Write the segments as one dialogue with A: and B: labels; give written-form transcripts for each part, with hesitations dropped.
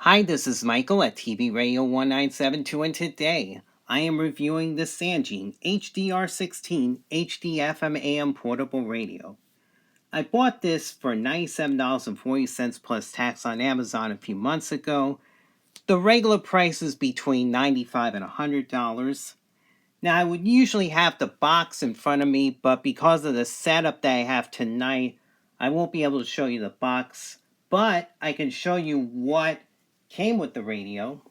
A: Hi, this is Michael at TV Radio 1972, and today I am reviewing the Sangean HDR-16 HD FM AM portable radio. I bought this for $97.40 plus tax on Amazon a few months ago. The regular price is between $95 and $100. Now, I would usually have the box in front of me, but because of the setup that I have tonight, I won't be able to show you the box, but I can show you what came with the radio.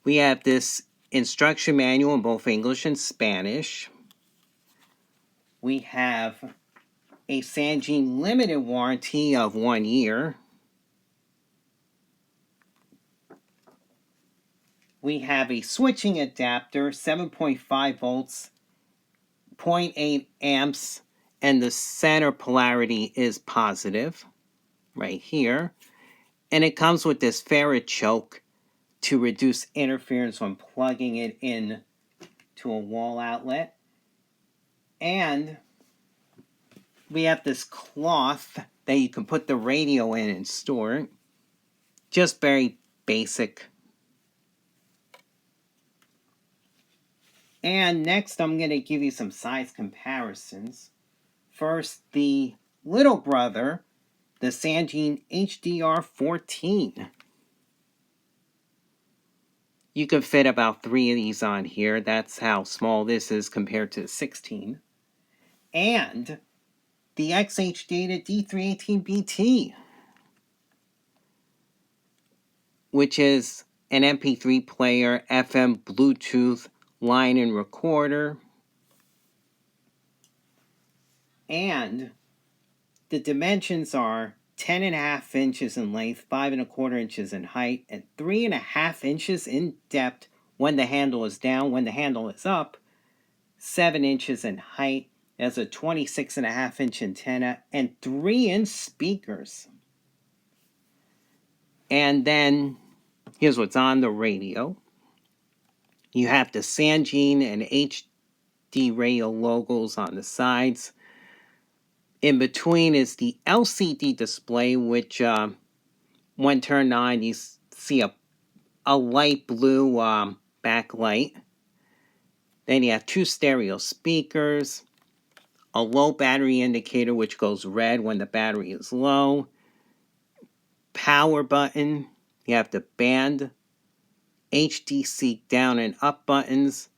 A: We have this instruction manual in both English and Spanish. We have a Sangean limited warranty of 1 year. We have a switching adapter, 7.5 volts, 0.8 amps, and the center polarity is positive, right here. And it comes with this ferrite choke to reduce interference when plugging it in to a wall outlet. And we have this cloth that you can put the radio in and store it. Just very basic. And next I'm going to give you some size comparisons. First, the little brother, the Sangean HDR-14. You can fit about 3 of these on here. That's how small this is compared to the 16. And the XH Data D318BT, which is an MP3 player, FM, Bluetooth, line and recorder. And the dimensions are 10.5 inches in length, 5.25 inches in height, and 3.5 inches in depth when the handle is down. When the handle is up, 7 inches in height. There's a 26.5 inch antenna and 3-inch speakers. And then here's what's on the radio. You have the Sangean and HD radio logos on the sides. In between is the LCD display, which when turned on, you see a light blue backlight. Then you have 2 stereo speakers, a low battery indicator, which goes red when the battery is low, power button, you have the band, HD seek down and up buttons,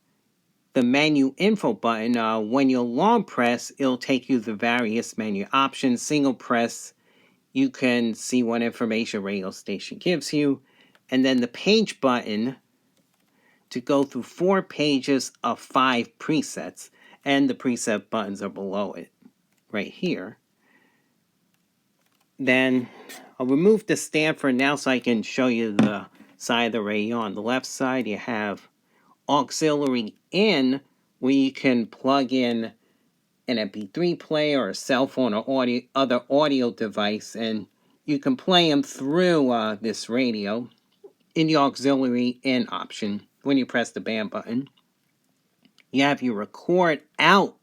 A: the menu info button. When you long press, it'll take you the various menu options. Single press, you can see what information radio station gives you. And then the page button to go through 4 pages of 5 presets. And the preset buttons are below it, right here. Then I'll remove the stand for now so I can show you the side of the radio. On the left side, you have auxiliary in, where you can plug in an MP3 player or a cell phone or other audio device, and you can play them through this radio in the auxiliary in option when you press the band button. You have your record out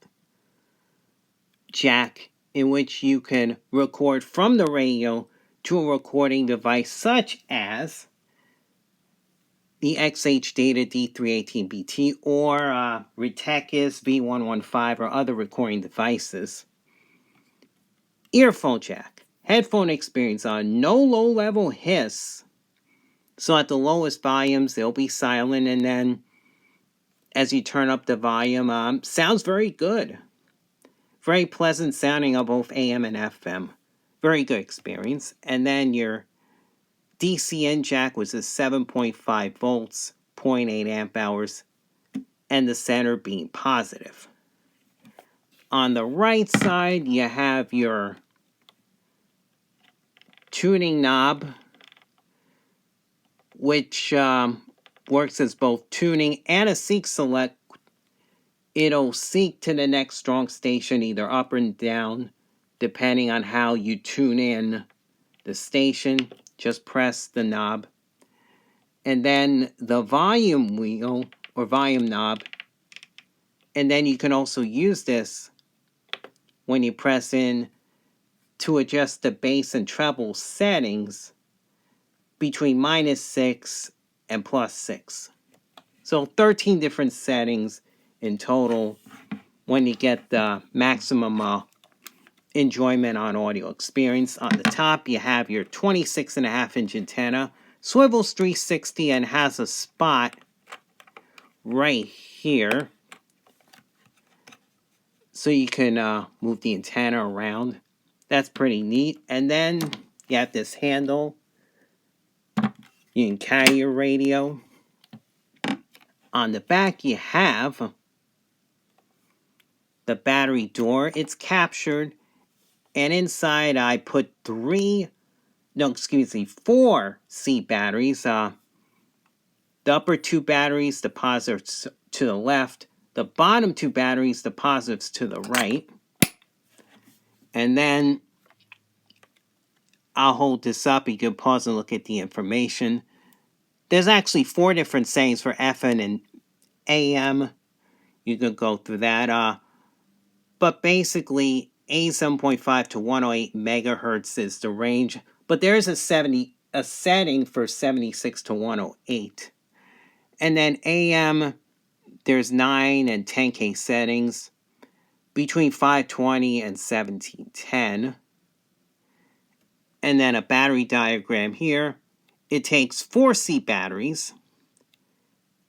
A: jack, in which you can record from the radio to a recording device such as the XH Data D318BT or Retekis V115 or other recording devices. Earphone jack. Headphone experience on no low-level hiss. So at the lowest volumes, they'll be silent, and then as you turn up the volume, sounds very good. Very pleasant sounding on both AM and FM. Very good experience. And then your DCN jack was a 7.5 volts, 0.8 amp hours, and the center being positive. On the right side, you have your tuning knob, which works as both tuning and a seek select. It'll seek to the next strong station, either up or down, depending on how you tune in the station. Just press the knob. And then the volume wheel, or volume knob. And then you can also use this when you press in to adjust the bass and treble settings between -6 and +6. So 13 different settings in total when you get the maximum enjoyment on audio experience. On the top, you have your 26.5-inch antenna, swivels 360 and has a spot right here. So you can move the antenna around. That's pretty neat. And then you have this handle. You can carry your radio. On the back, you have the battery door. It's captured. And inside, I put 4 C batteries. The upper 2 batteries, the positives to the left. The bottom 2 batteries, the positives to the right. And then I'll hold this up. You can pause and look at the information. There's actually 4 different settings for FM and AM. You can go through that. But basically, 87.5 to 108 megahertz is the range. But there is a setting for 76 to 108. And then AM, there's 9 and 10K settings between 520 and 1710. And then a battery diagram here. It takes 4 C batteries.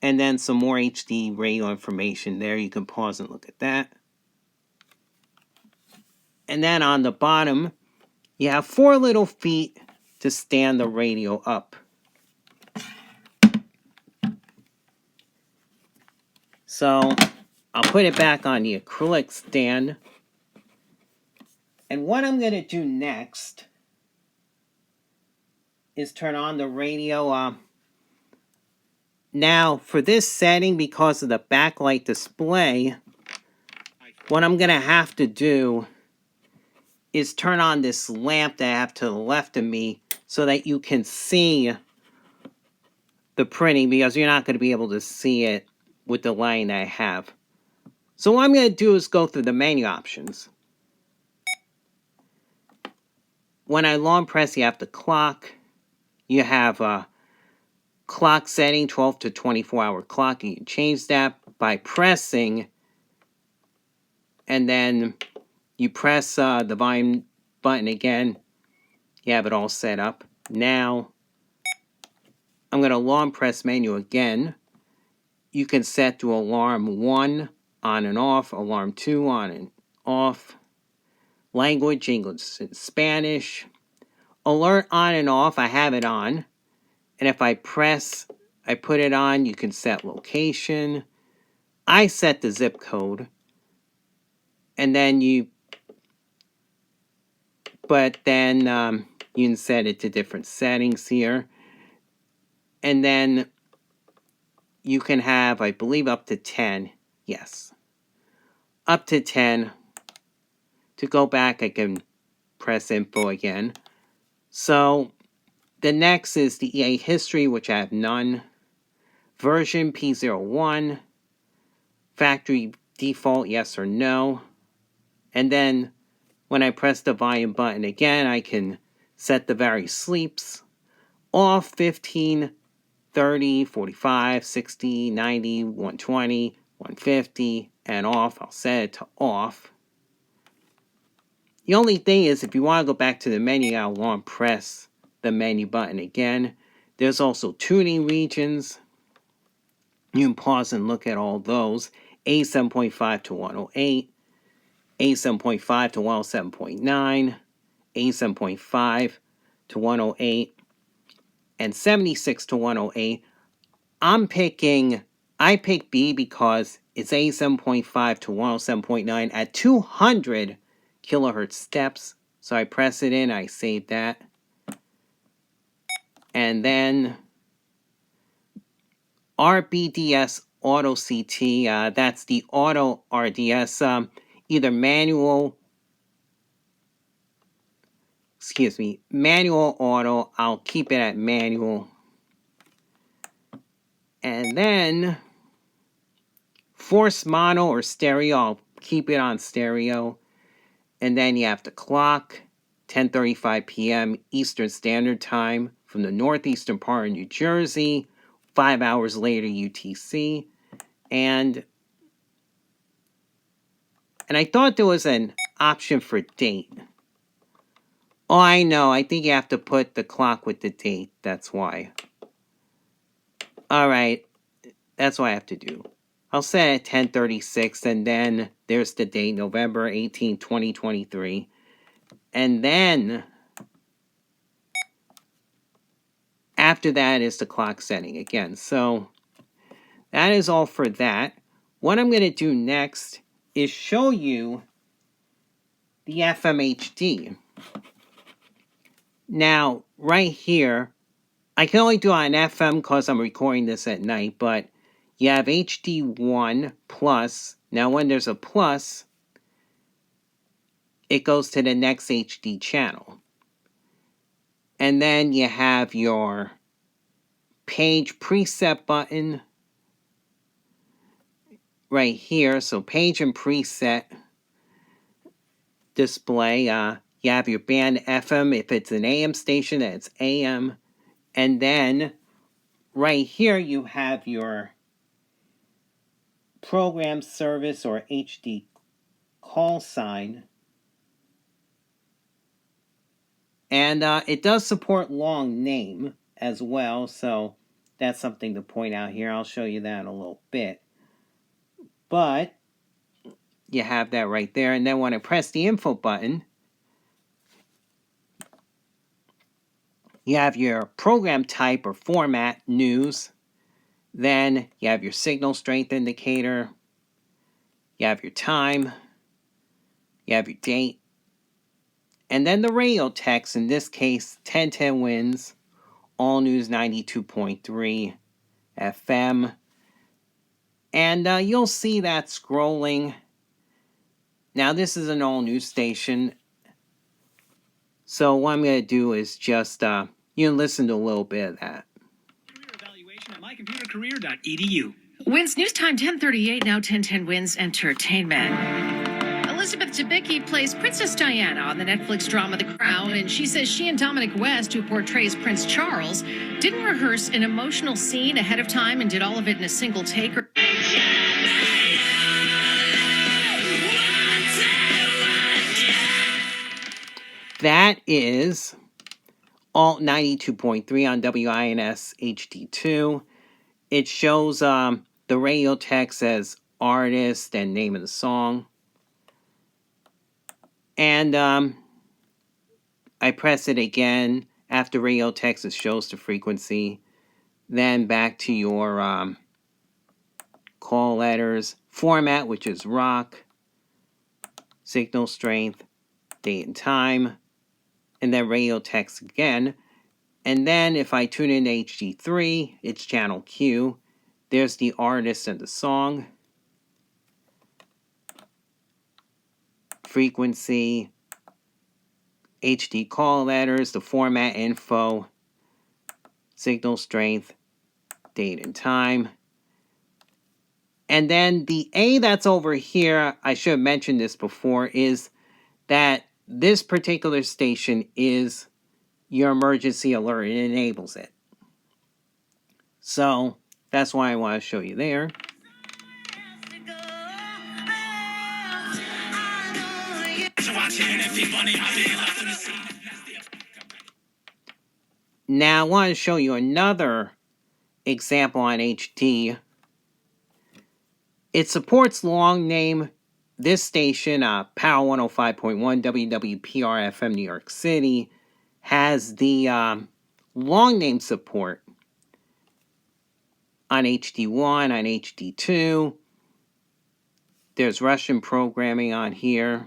A: And then some more HD radio information there. You can pause and look at that. And then on the bottom, you have 4 little feet to stand the radio up. So I'll put it back on the acrylic stand. And what I'm going to do next is turn on the radio. Now, for this setting, because of the backlight display, what I'm going to have to do is turn on this lamp that I have to the left of me so that you can see the printing, because you're not going to be able to see it with the lighting that I have. So what I'm going to do is go through the menu options. When I long press, you have the clock. You have a clock setting, 12 to 24-hour clock. You can change that by pressing, and then you press the volume button again. You have it all set up. Now, I'm going to long press menu again. You can set to alarm 1 on and off, alarm 2 on and off, language, English and Spanish, alert on and off, I have it on. And if I press, I put it on, you can set location. I set the zip code. And then you can set it to different settings here. And then you can have, I believe, up to 10. Yes. Up to 10. To go back, I can press info again. So the next is the EA history, which I have none. Version P01. Factory default, yes or no. And then when I press the volume button again, I can set the various sleeps. Off 15, 30, 45, 60, 90, 120, 150, and off. I'll set it to off. The only thing is, if you want to go back to the menu, I'll long press the menu button again. There's also tuning regions. You can pause and look at all those. A7.5 to 108, A7.5 to 107.9, A7.5 to 108, and 76 to 108. I pick B because it's A7.5 to 107.9 at 200 kilohertz steps. So I press it in, I save that. And then RBDS Auto CT, that's the Auto RDS, either manual auto, I'll keep it at manual. And then force mono or stereo, I'll keep it on stereo. And then you have the clock, 10:35 p.m. Eastern Standard Time, from the northeastern part of New Jersey, 5 hours later UTC. And I thought there was an option for date. Oh, I know. I think you have to put the clock with the date. That's why. Alright. That's what I have to do. I'll set it at 10:36, and then there's the date, November 18, 2023. And then, after that is the clock setting again. So, that is all for that. What I'm going to do next is show you the FMHD. Now, right here, I can only do it on FM because I'm recording this at night, but you have HD1 plus. Now, when there's a plus, it goes to the next HD channel. And then you have your page preset button right here. So page and preset display. You have your band FM. If it's an AM station, it's AM. And then right here you have your program service or HD call sign. And it does support long name as well, so that's something to point out here. I'll show you that in a little bit. But you have that right there. And then when I press the info button, you have your program type or format, news. Then you have your signal strength indicator. You have your time. You have your date. And then the radio text, in this case, 1010 wins, All News 92.3 FM. And you'll see that scrolling. Now, this is an all news station. So what I'm going to do is just, you can listen to a little bit of that.
B: Career evaluation at mycomputercareer.edu.
C: Wins News Time 10:38, now 10:10 Wins Entertainment. Elizabeth Debicki plays Princess Diana on the Netflix drama The Crown, and she says she and Dominic West, who portrays Prince Charles, didn't rehearse an emotional scene ahead of time and did all of it in a single take.
A: That is Alt 92.3 on WINS HD2. It shows the radio text as artist and name of the song. And I press it again. After radio text, it shows the frequency. Then back to your call letters. Format, which is rock. Signal strength. Date and time. And then radio text again. And then if I tune in to HD3, it's channel Q. There's the artist and the song. Frequency. HD call letters, the format info, signal strength, date and time. And then the A that's over here, I should have mentioned this before, is that this particular station is your emergency alert. It enables it. So that's why I want to show you there. Now I want to show you another example on HD. It supports long name. This station, Power 105.1 WWPR FM New York City, has the long name support on HD1, on HD2. There's Russian programming on here.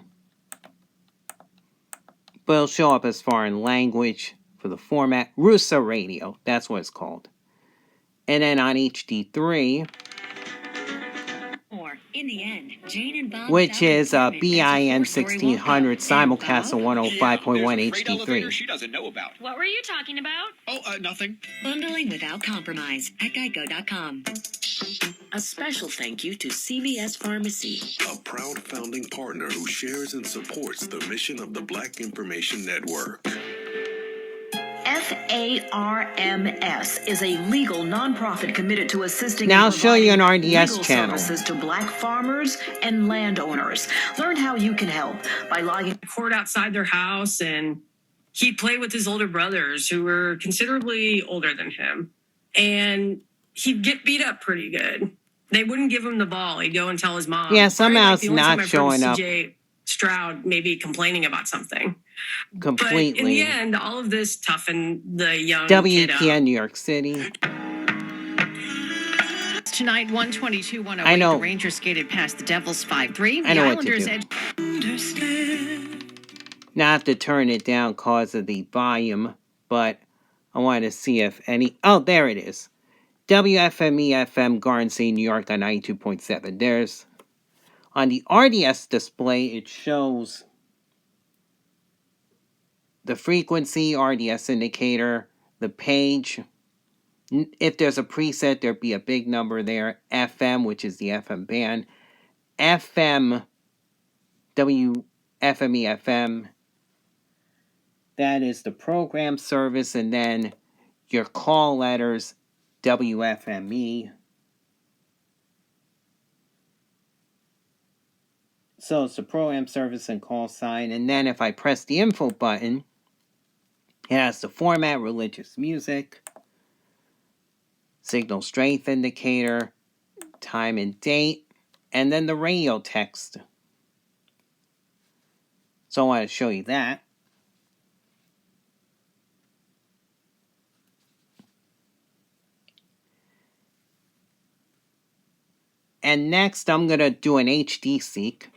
A: But it'll show up as foreign language for the format. Russo Radio, that's what it's called. And then on HD3,
D: in the end, Jane and Bob
A: which is BIN 1600 simulcast on 105.1 HD3.
B: She doesn't know about.
D: What were you talking about?
B: Oh, nothing.
D: Bundling without compromise at geico.com. A special thank you to CVS Pharmacy,
E: a proud founding partner who shares and supports the mission of the Black Information Network.
D: FARMS is a legal nonprofit committed to assisting
A: Now I'll
D: and
A: show you an
D: providing
A: RDS
D: legal
A: channel.
D: services to Black farmers and landowners. Learn how you can help by logging
F: court outside their house, and he'd play with his older brothers who were considerably older than him. And he'd get beat up pretty good. They wouldn't give him the ball. He'd go and tell his mom.
A: Yeah, somehow
F: Right,
A: it's not showing up
F: CJ Stroud maybe complaining about something.
A: completely.
F: But in the end, all of this toughened the young kid up.
A: WPN New York City.
C: Tonight, 122-108,
A: I know.
C: the Rangers skated past the Devils 5-3.
A: I know
C: The
A: what to
C: Islanders
A: do.
C: edged.
A: Now I have to turn it down because of the volume, but I want to see if any... Oh, there it is. WFME-FM Garden City, New York on 92.7. There's... On the RDS display, it shows the frequency, RDS indicator, the page. If there's a preset, there'd be a big number there. FM, which is the FM band. FM, WFME-FM. That is the program service, and then your call letters, WFME. So it's the program service and call sign, and then if I press the info button, it has the format, religious music, signal strength indicator, time and date, and then the radio text. So I want to show you that. And next, I'm going to do an HD seek.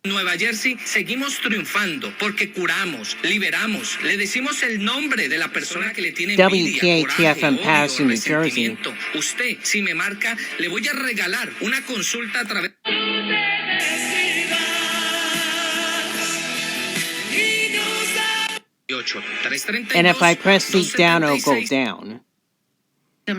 G: Nueva Jersey seguimos triunfando porque curamos, liberamos, le decimos el nombre de la persona que le tiene envidia, coraje,
A: WPATFM Paris in
G: odio,
A: New Jersey.
G: resentimiento. Usted, si me marca, le voy a regalar una consulta a través...
A: And if I press seek down, it'll go down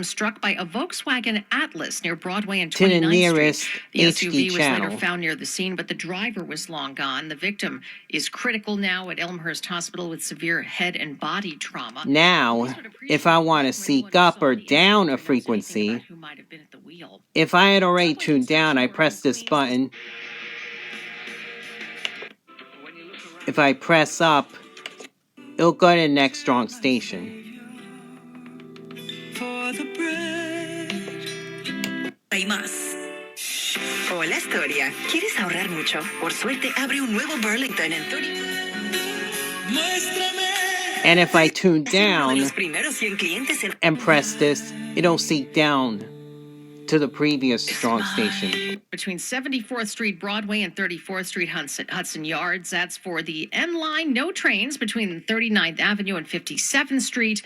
C: Struck by a Volkswagen Atlas near Broadway and
A: to the
C: 29th
A: nearest
C: Street. The
A: HD
C: SUV was later
A: channel.
C: found near the scene, but the driver was long gone. The victim is critical now at Elmhurst Hospital with severe head and body trauma.
A: Now, if I want to seek up or down a frequency, if I had already tuned down, I press this button. If I press up, it'll go to the next strong station.
D: Hay más. Hola, Astoria. ¿Quieres ahorrar mucho? Por suerte, abre un nuevo Burlington en 30.
A: And if I tune down
D: Los primeros 100 clientes en...
A: and press this, it'll seek down to the previous strong station.
C: Between 74th Street, Broadway, and 34th Street, Hudson Yards. That's for the N line. No trains between 39th Avenue and 57th Street.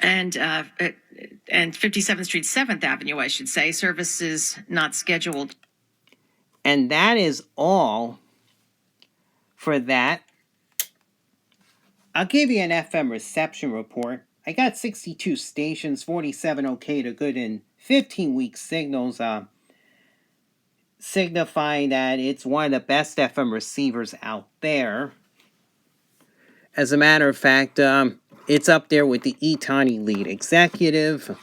C: And 57th Street, 7th Avenue, I should say. Services not scheduled.
A: And that is all for that. I'll give you an FM reception report. I got 62 stations, 47 okay to good, and 15 weak signals, signifying that it's one of the best FM receivers out there. As a matter of fact, it's up there with the Etani Lead Executive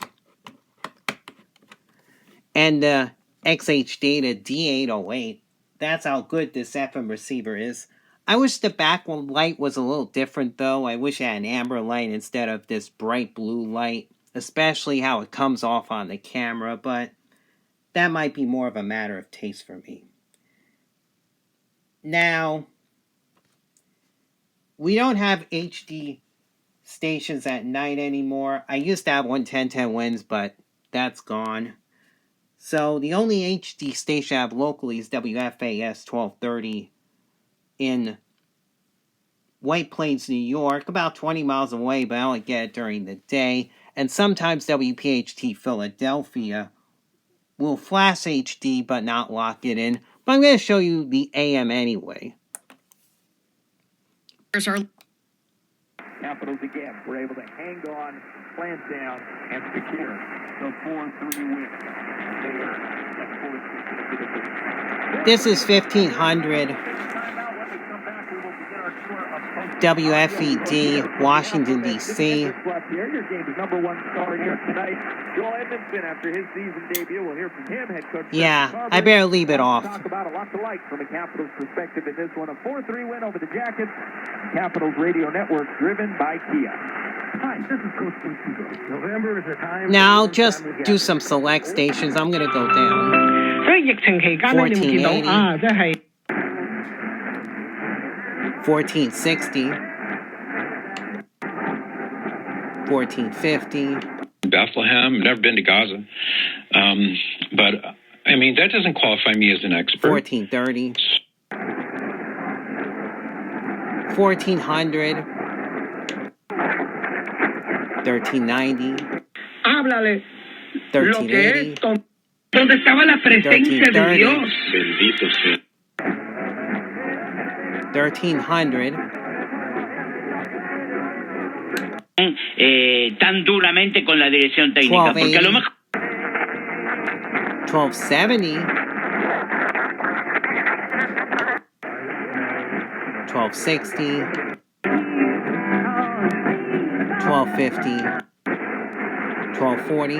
A: and the XH Data D808. That's how good this FM receiver is. I wish the backlight was a little different, though. I wish it had an amber light instead of this bright blue light, especially how it comes off on the camera, but that might be more of a matter of taste for me. Now, we don't have HD stations at night anymore. I used to have 110 Winds, but that's gone. So the only HD station I have locally is WFAS 1230 in White Plains, New York, about 20 miles away, but I only get it during the day. And sometimes WPHT Philadelphia will flash HD but not lock it in. But I'm going to show you the AM anyway.
C: Here's our
B: Capitals again. We're able to hang on, plant down, and secure the 4-3 win.
A: This is 1500. WFED, Washington, D.C.
B: Your game's number one star here tonight, Joel Edmondson, after his season debut. We'll hear from him, head coach.
A: Yeah, I better leave it off.
B: Talk about a lot to like from a Capitals perspective in this one. A 4-3 win over the Jackets. Capitals Radio Network, driven by Kia. Hi, this is Coach Lucido. November is a time.
A: Now I'll just do some select stations. I'm going to go down.
H: 所以疫情期間咧，你會見到啊，即係
A: 1460, 1450.
I: Bethlehem, never been to Gaza. But, I mean, that doesn't qualify me as an expert.
A: 1430. 1400. 1390.
H: háblale lo que
A: 1380.
H: es donde estaba la presencia de
A: 1330.
H: Dios.
I: Bendito sea.
A: 1300.
J: Tan duramente con la dirección técnica, porque a lo mejor
A: 1270. 1260. 1250. 1240.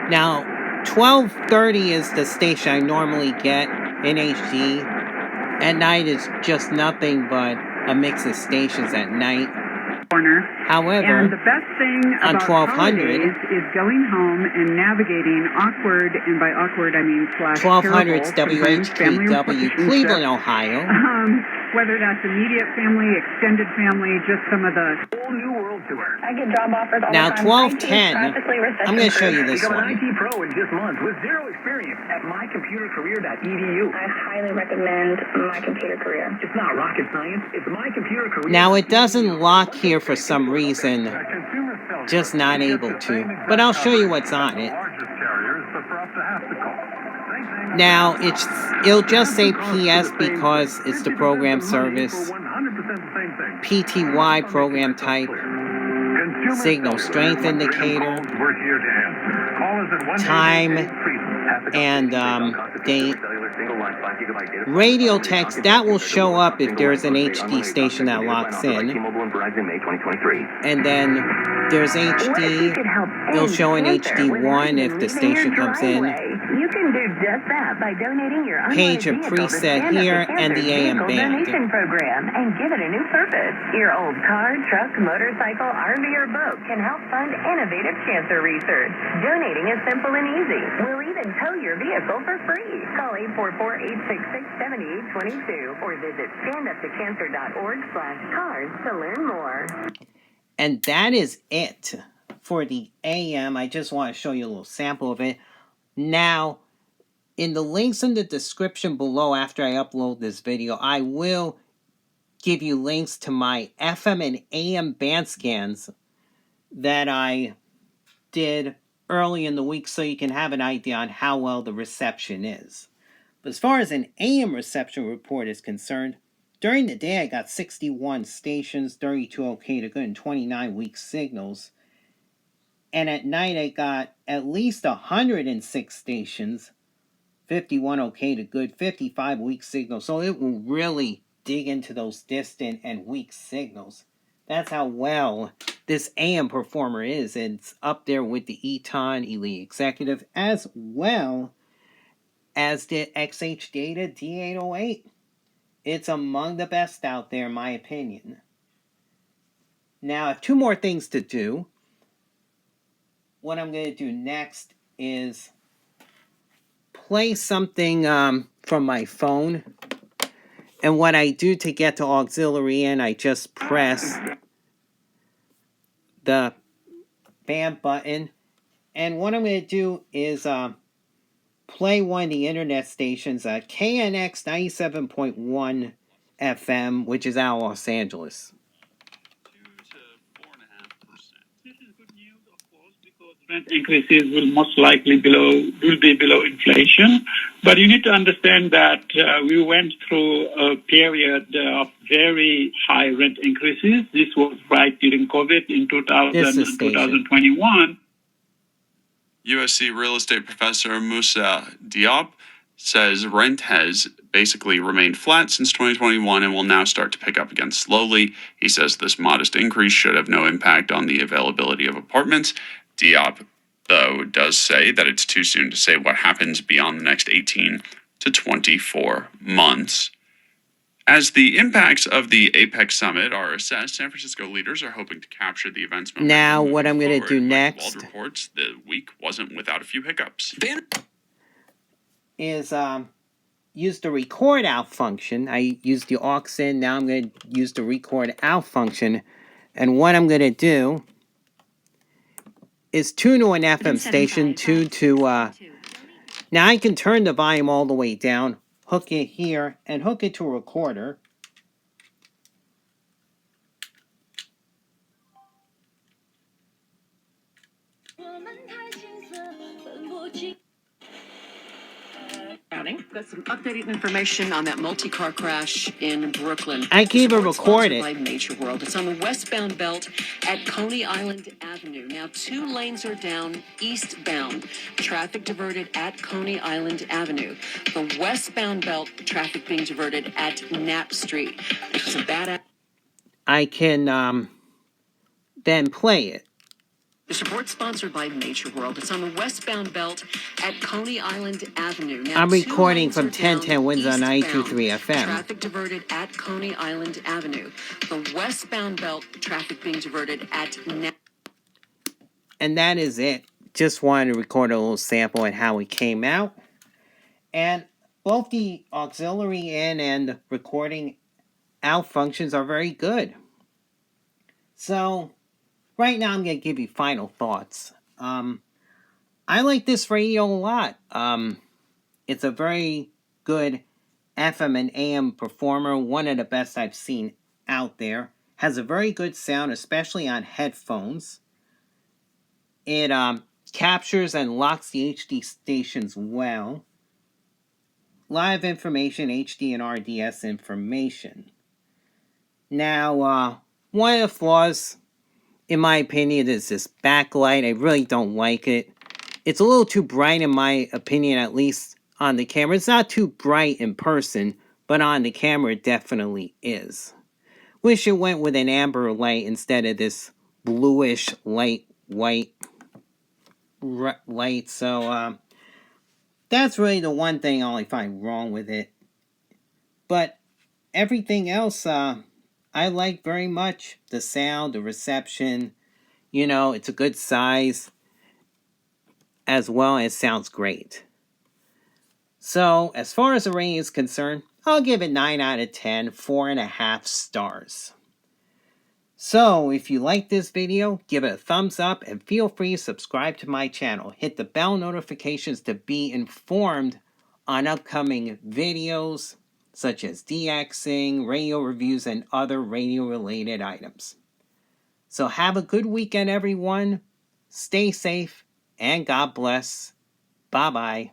A: Now, 1230 is the station I normally get in HD. At night is just nothing but a mix of stations at night. However,
K: and the best thing
A: on
K: about
A: 1200
K: holidays is going home and navigating awkward, and by awkward I mean slash
A: 1200's
K: terrible,
A: WHKW, Cleveland, Ohio.
K: Whether that's immediate family, extended family, just some of the
B: Whole new world tour.
L: I get job offers all
A: Now,
L: the time.
A: 1210, I'm going to show you this
B: Become an
A: one.
B: IT pro in just months with zero experience at mycomputercareer.edu.
L: I highly recommend My Computer Career.
B: It's not rocket science. It's My Computer Career.
A: Now, it doesn't lock here for some reason. Just not able to. But I'll show you what's on it. Now, it'll just say PS because it's the program service. PTY program type. Signal strength indicator. Time and date. Radio text, that will show up if there's an HD station that locks in. And then there's HD. It'll show an HD1 if the station comes in.
L: You can do just that by donating your
A: Page of preset here and the AM band.
L: donation program and give it a new purpose. Your old car, truck, motorcycle, RV, or boat can help fund innovative cancer research. Donating is simple and easy. We'll even tow your vehicle for free. Call 844-866-7822 or visit standuptocancer.org/cars to learn more.
A: And that is it for the AM. I just want to show you a little sample of it. Now, in the links in the description below after I upload this video, I will give you links to my FM and AM band scans that I did early in the week so you can have an idea on how well the reception is. But as far as an AM reception report is concerned, during the day I got 61 stations, 32 okay to good, and 29 weak signals. And at night I got at least 106 stations, 51 okay to good, 55 weak signals. So it will really dig into those distant and weak signals. That's how well this AM performer is. It's up there with the Eton Elite Executive as well as the XH Data D808. It's among the best out there in my opinion. Now I have two more things to do. What I'm going to do next is play something from my phone. And what I do to get to auxiliary in, I just press the band button. And what I'm going to do is play one of the internet stations, KNX 97.1 FM, which is out of Los Angeles.
M: Rent increases will most likely be below inflation, but you need to understand that we went through a period of very high rent increases. This was right during COVID in 2021.
N: USC real estate professor Musa Diop says rent has basically remained flat since 2021 and will now start to pick up again slowly. He says this modest increase should have no impact on the availability of apartments. Diop, though, does say that it's too soon to say what happens beyond the next 18 to 24 months. As the impacts of the APEC summit are assessed, San Francisco leaders are hoping to capture the event's momentum.
A: Now, what I'm going to do next
N: reports the week wasn't without a few hiccups.
A: Is use the record out function. I used the aux in. Now I'm going to use the record out function. And what I'm going to do is tune to an FM station, tune to... now I can turn the volume all the way down, hook it here, and hook it to a recorder.
O: Got some updated information on that multi-car crash in Brooklyn.
A: I can even record it.
O: By Nature World. It's on the westbound belt at Coney Island Avenue. Now 2 lanes are down eastbound. Traffic diverted at Coney Island Avenue. The westbound belt, traffic being diverted at Knapp Street. This was a bad...
A: I can then play it.
O: This report sponsored by Nature World. It's on the westbound belt at Coney Island Avenue. Now,
A: I'm recording from 1010 Winds on 923 FM.
O: Traffic diverted at Coney Island Avenue. The westbound belt, traffic being diverted at...
A: And that is it. Just wanted to record a little sample and how it came out. And both the auxiliary in and recording out functions are very good. So... right now, I'm going to give you final thoughts. I like this radio a lot. It's a very good FM and AM performer, one of the best I've seen out there. Has a very good sound, especially on headphones. It captures and locks the HD stations well. Live information, HD and RDS information. Now, one of the flaws... in my opinion, is this backlight. I really don't like it. It's a little too bright in my opinion, at least on the camera. It's not too bright in person, but on the camera it definitely is. Wish it went with an amber light instead of this bluish light white light. So that's really the one thing I only find wrong with it. But everything else I like very much. The sound, the reception, you know, it's a good size, as well as sounds great. So, as far as the rating is concerned, I'll give it 9 out of 10, 4.5 stars. So, if you like this video, give it a thumbs up and feel free to subscribe to my channel. Hit the bell notifications to be informed on upcoming videos, such as DXing, radio reviews, and other radio-related items. So have a good weekend, everyone. Stay safe, and God bless. Bye-bye.